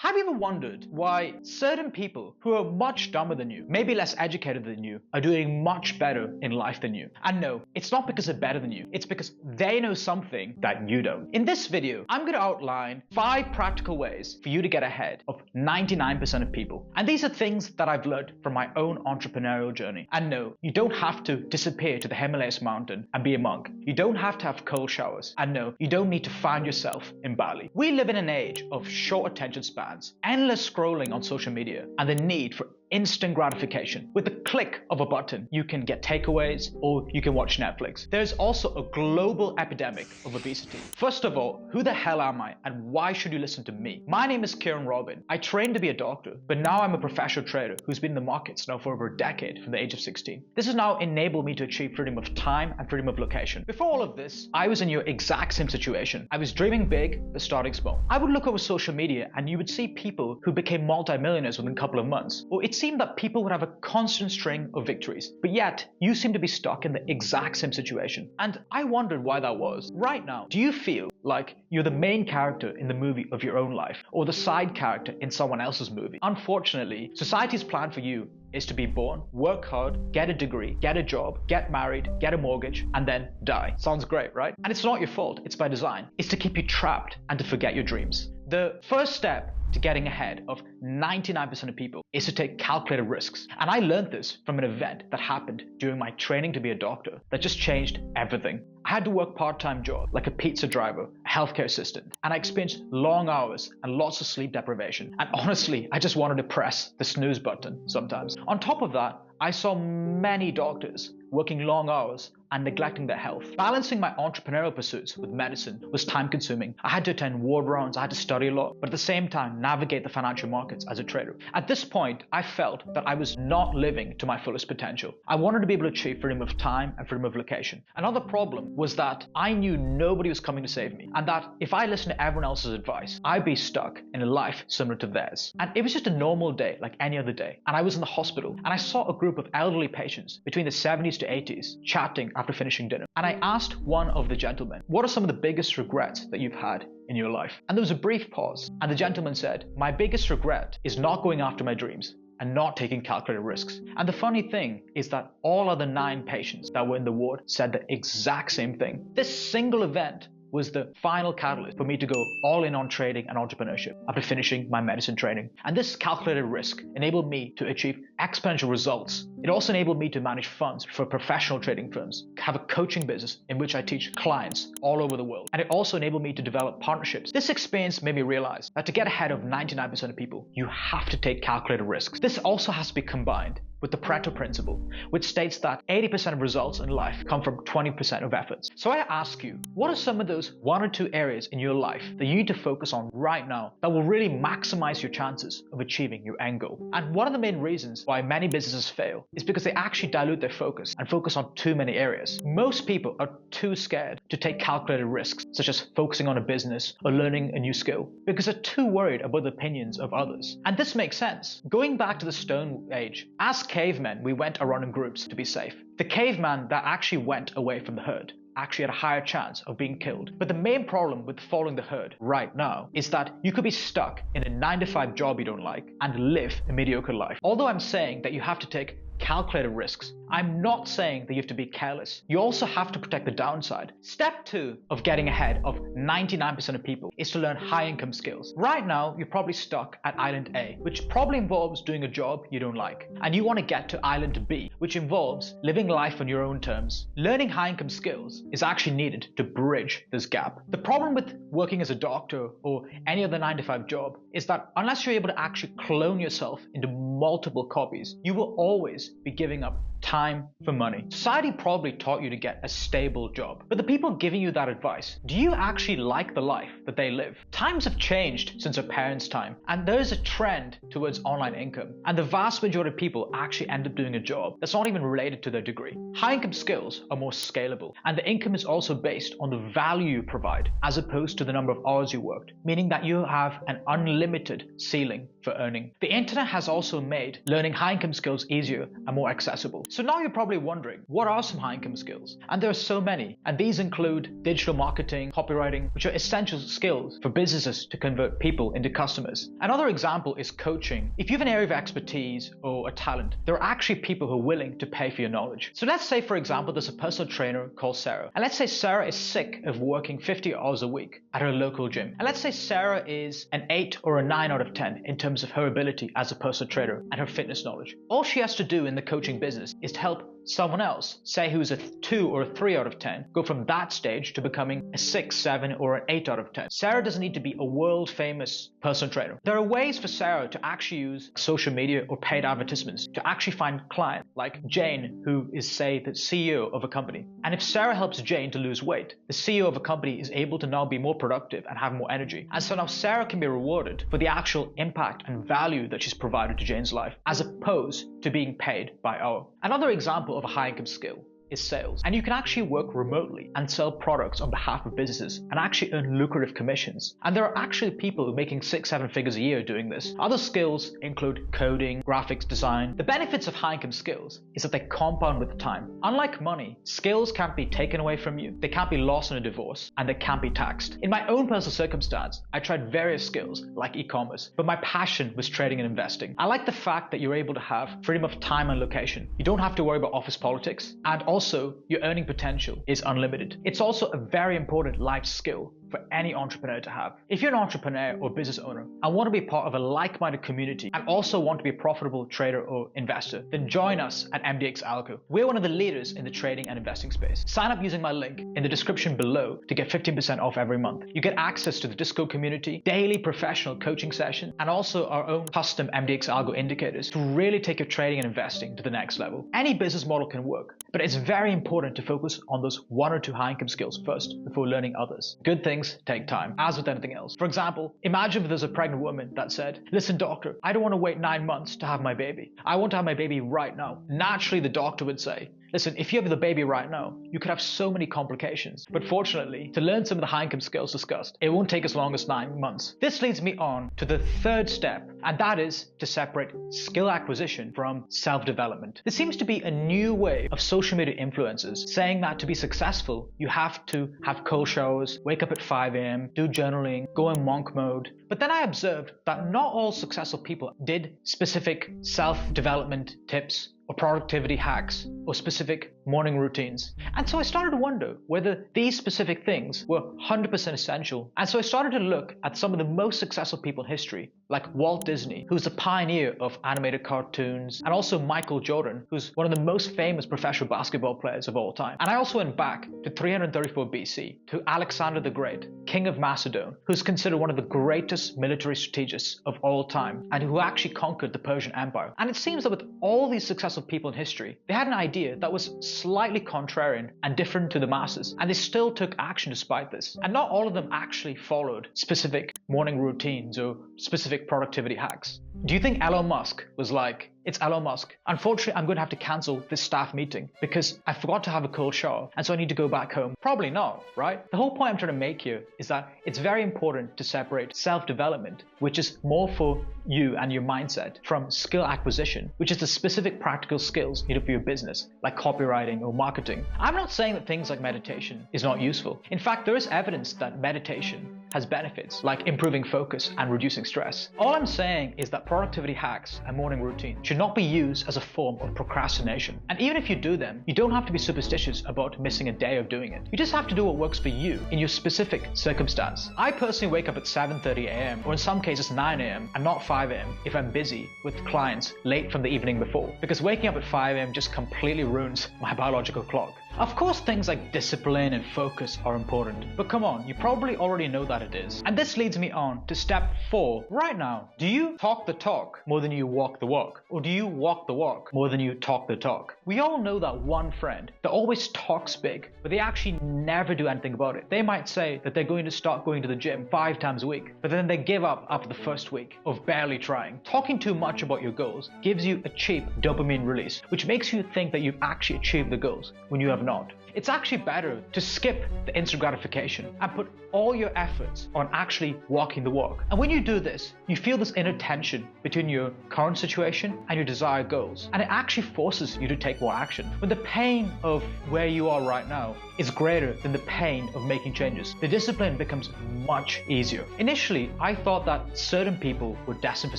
Have you ever wondered why certain people who are much dumber than you, maybe less educated than you, are doing much better in life than you? And no, it's not because they're better than you, it's because they know something that you don't. In this video, I'm going to outline 5 practical ways for you to get ahead of 99% of people. And these are things that I've learned from my own entrepreneurial journey. And no, you don't have to disappear to the Himalayas mountain and be a monk. You don't have to have cold showers. And no, you don't need to find yourself in Bali. We live in an age of short attention spans, endless scrolling on social media, and the need for instant gratification. With the click of a button, you can get takeaways or you can watch Netflix. There's also a global epidemic of obesity. First of all, who the hell am I and why should you listen to me? My name is Kiran Robbin. I trained to be a doctor, but now I'm a professional trader who's been in the markets now for over a decade from the age of 16. This has now enabled me to achieve freedom of time and freedom of location. Before all of this, I was in your exact same situation. I was dreaming big, but starting small. I would look over social media and you would see people who became multimillionaires within a couple of months. Or it seemed that people would have a constant string of victories, but yet you seem to be stuck in the exact same situation. And I wondered why that was. Right now, do you feel like you're the main character in the movie of your own life or the side character in someone else's movie? Unfortunately, society's plan for you is to be born, work hard, get a degree, get a job, get married, get a mortgage, and then die. Sounds great, right? And it's not your fault, it's by design. It's to keep you trapped and to forget your dreams. The first step to getting ahead of 99% of people is to take calculated risks. And I learned this from an event that happened during my training to be a doctor that just changed everything. I had to work part-time job like a pizza driver, a healthcare assistant, and I experienced long hours and lots of sleep deprivation. And honestly, I just wanted to press the snooze button sometimes. On top of that, I saw many doctors working long hours and neglecting their health. Balancing my entrepreneurial pursuits with medicine was time consuming. I had to attend ward rounds, I had to study a lot, but at the same time navigate the financial markets as a trader. At this point, I felt that I was not living to my fullest potential. I wanted to be able to achieve freedom of time and freedom of location. Another problem was that I knew nobody was coming to save me, and that if I listened to everyone else's advice, I'd be stuck in a life similar to theirs. And it was just a normal day like any other day, and I was in the hospital and I saw a group of elderly patients between the 70s to 80s chatting after finishing dinner. And I asked one of the gentlemen, what are some of the biggest regrets that you've had in your life? And there was a brief pause, and the gentleman said, my biggest regret is not going after my dreams and not taking calculated risks. And the funny thing is that all other 9 patients that were in the ward said the exact same thing. This single event was the final catalyst for me to go all in on trading and entrepreneurship after finishing my medicine training. And this calculated risk enabled me to achieve exponential results. It also enabled me to manage funds for professional trading firms, have a coaching business in which I teach clients all over the world. And it also enabled me to develop partnerships. This experience made me realize that to get ahead of 99% of people, you have to take calculated risks. This also has to be combined with the Pareto principle, which states that 80% of results in life come from 20% of efforts. So I ask you, what are some of those 1 or 2 areas in your life that you need to focus on right now that will really maximize your chances of achieving your end goal? And one of the main reasons why many businesses fail is because they actually dilute their focus and focus on too many areas. Most people are too scared to take calculated risks, such as focusing on a business or learning a new skill, because they're too worried about the opinions of others. And this makes sense. Going back to the Stone Age, as cavemen, we went around in groups to be safe. The caveman that actually went away from the herd actually had a higher chance of being killed. But the main problem with following the herd right now is that you could be stuck in a 9-to-5 job you don't like and live a mediocre life. Although I'm saying that you have to take calculated risks, I'm not saying that you have to be careless. You also have to protect the downside. Step 2 of getting ahead of 99% of people is to learn high income skills. Right now, you're probably stuck at Island A, which probably involves doing a job you don't like. And you want to get to Island B, which involves living life on your own terms. Learning high income skills is actually needed to bridge this gap. The problem with working as a doctor or any other 9-to-5 job is that unless you're able to actually clone yourself into multiple copies, you will always be giving up time for money. Society probably taught you to get a stable job, but the people giving you that advice, do you actually like the life that they live? Times have changed since our parents' time, and there is a trend towards online income, and the vast majority of people actually end up doing a job that's not even related to their degree. High income skills are more scalable, and the income is also based on the value you provide as opposed to the number of hours you worked, meaning that you have an unlimited ceiling for earning. The internet has also made learning high income skills easier and more accessible. So now you're probably wondering, what are some high income skills? And there are so many, and these include digital marketing, copywriting, which are essential skills for businesses to convert people into customers. Another example is coaching. If you have an area of expertise or a talent, there are actually people who are willing to pay for your knowledge. So let's say, for example, there's a personal trainer called Sarah. And let's say Sarah is sick of working 50 hours a week at her local gym. And let's say Sarah is an 8 or a 9 out of 10 in terms of her ability as a personal trainer and her fitness knowledge. All she has to do in the coaching business is to help someone else, say who's a 2 or a 3 out of 10, go from that stage to becoming a 6, 7 or an 8 out of 10. Sarah doesn't need to be a world famous personal trainer. There are ways for Sarah to actually use social media or paid advertisements to actually find clients, like Jane, who is, say, the CEO of a company. And if Sarah helps Jane to lose weight, the CEO of a company is able to now be more productive and have more energy. And so now Sarah can be rewarded for the actual impact and value that she's provided to Jane's life, as opposed to being paid by hour. Another example of a high income skill is sales. And you can actually work remotely and sell products on behalf of businesses and actually earn lucrative commissions. And there are actually people making 6, 7 figures a year doing this. Other skills include coding, graphics design. The benefits of high income skills is that they compound with time. Unlike money, skills can't be taken away from you, they can't be lost in a divorce, and they can't be taxed. In my own personal circumstance, I tried various skills like e-commerce, but my passion was trading and investing. I like the fact that you're able to have freedom of time and location. You don't have to worry about office politics, and also your earning potential is unlimited. It's also a very important life skill for any entrepreneur to have. If you're an entrepreneur or business owner and want to be part of a like-minded community and also want to be a profitable trader or investor, then join us at 𝐸𝐥𝐤𝐞. We're one of the leaders in the trading and investing space. Sign up using my link in the description below to get 15% off every month. You get access to the Discord community, daily professional coaching sessions, and also our own custom 𝐸𝐸𝐤𝐤 indicators to really take your trading and investing to the next level. Any business model can work, but it's very important to focus on those 1 or 2 high income skills first before learning others. Good things take time, as with anything else. For example, imagine if there's a pregnant woman that said, "Listen, doctor, I don't want to wait 9 months to have my baby. I want to have my baby right now." Naturally, the doctor would say, "Listen, if you have the baby right now, you could have so many complications." But fortunately, to learn some of the high income skills discussed, it won't take as long as 9 months. This leads me on to the third step, and that is to separate skill acquisition from self-development. There seems to be a new way of social media influencers saying that to be successful, you have to have cold showers, wake up at 5 a.m., do journaling, go in monk mode. But then I observed that not all successful people did specific self-development tips or productivity hacks or specific morning routines. And so I started to wonder whether these specific things were 100% essential. And so I started to look at some of the most successful people in history, like Walt Disney, who's the pioneer of animated cartoons, and also Michael Jordan, who's one of the most famous professional basketball players of all time. And I also went back to 334 BC, to Alexander the Great, King of Macedon, who's considered one of the greatest military strategists of all time, and who actually conquered the Persian Empire. And it seems that with all these successful people in history, they had an idea that was slightly contrarian and different to the masses, and they still took action despite this. And not all of them actually followed specific morning routines or specific productivity hacks. Do you think Elon Musk was like, "It's Elon Musk. Unfortunately, I'm going to have to cancel this staff meeting because I forgot to have a cold shower and so I need to go back home"? Probably not, right? The whole point I'm trying to make here is that it's very important to separate self-development, which is more for you and your mindset, from skill acquisition, which is the specific practical skills needed for your business, like copywriting or marketing. I'm not saying that things like meditation is not useful. In fact, there is evidence that meditation has benefits like improving focus and reducing stress. All I'm saying is that productivity hacks and morning routine should not be used as a form of procrastination. And even if you do them, you don't have to be superstitious about missing a day of doing it. You just have to do what works for you in your specific circumstance. I personally wake up at 7:30 a.m. or in some cases 9 a.m. and not 5 a.m. if I'm busy with clients late from the evening before, because waking up at 5 a.m. just completely ruins my biological clock. Of course, things like discipline and focus are important, but come on, you probably already know that it is. And this leads me on to step 4 right now. Do you talk the talk more than you walk the walk? Or do you walk the walk more than you talk the talk? We all know that one friend that always talks big, but they actually never do anything about it. They might say that they're going to start going to the gym 5 times a week, but then they give up after the first week of barely trying. Talking too much about your goals gives you a cheap dopamine release, which makes you think that you've actually achieved the goals when you have not. It's actually better to skip the instant gratification and put all your efforts on actually walking the walk. And when you do this, you feel this inner tension between your current situation and your desired goals. And it actually forces you to take more action. When the pain of where you are right now is greater than the pain of making changes, the discipline becomes much easier. Initially, I thought that certain people were destined for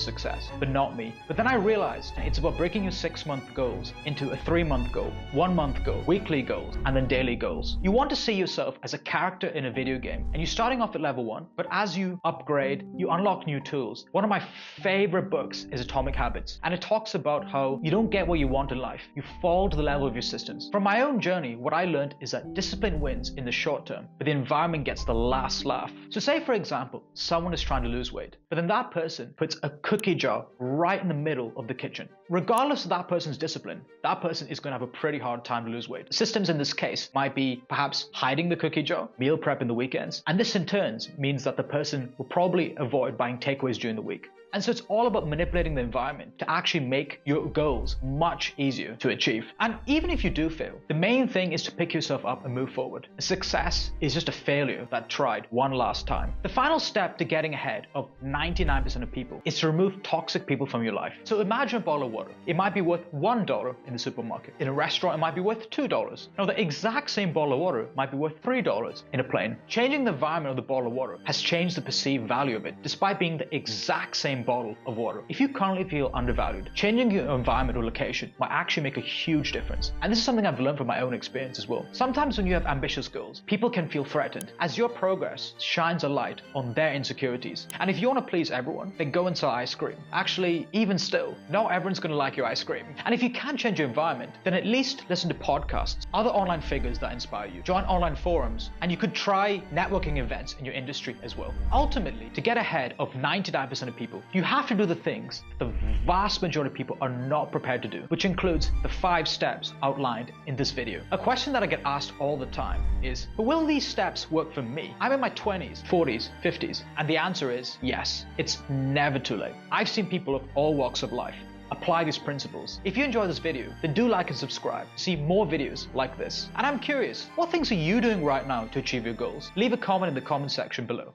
success, but not me. But then I realized it's about breaking your 6-month goals into a 3-month goal, 1-month goal, weekly goals, and then daily goals. You want to see yourself as a character in a video game, and you're starting off at level 1, but as you upgrade, you unlock new tools. One of my favorite books is Atomic Habits, and it talks about how you don't get what you want in life, you fall to the level of your systems. From my own journey, what I learned is that discipline wins in the short term, but the environment gets the last laugh. So say for example, someone is trying to lose weight, but then that person puts a cookie jar right in the middle of the kitchen. Regardless of that person's discipline, that person is going to have a pretty hard time to lose weight. Systems in this case might be perhaps hiding the cookie jar, meal prep in the weekends, and this in turn means that the person will probably avoid buying takeaways during the week. And so it's all about manipulating the environment to actually make your goals much easier to achieve. And even if you do fail, the main thing is to pick yourself up and move forward. A success is just a failure that tried one last time. The final step to getting ahead of 99% of people is to remove toxic people from your life. So imagine a bottle of water. It might be worth $1 in the supermarket. In a restaurant, it might be worth $2. Now the exact same bottle of water might be worth $3 in a plane. Changing the environment of the bottle of water has changed the perceived value of it, despite being the exact same bottle of water. If you currently feel undervalued, changing your environment or location might actually make a huge difference. And this is something I've learned from my own experience as well. Sometimes when you have ambitious goals, people can feel threatened as your progress shines a light on their insecurities. And if you want to please everyone, then go and sell ice cream. Actually, even still, not everyone's going to like your ice cream. And if you can't change your environment, then at least listen to podcasts, other online figures that inspire you, join online forums, and you could try networking events in your industry as well. Ultimately, to get ahead of 99% of people, you have to do the things the vast majority of people are not prepared to do, which includes the 5 steps outlined in this video. A question that I get asked all the time is, but will these steps work for me? I'm in my 20s, 40s, 50s, and the answer is yes. It's never too late. I've seen people of all walks of life apply these principles. If you enjoyed this video, then do like and subscribe to see more videos like this. And I'm curious, what things are you doing right now to achieve your goals? Leave a comment in the comment section below.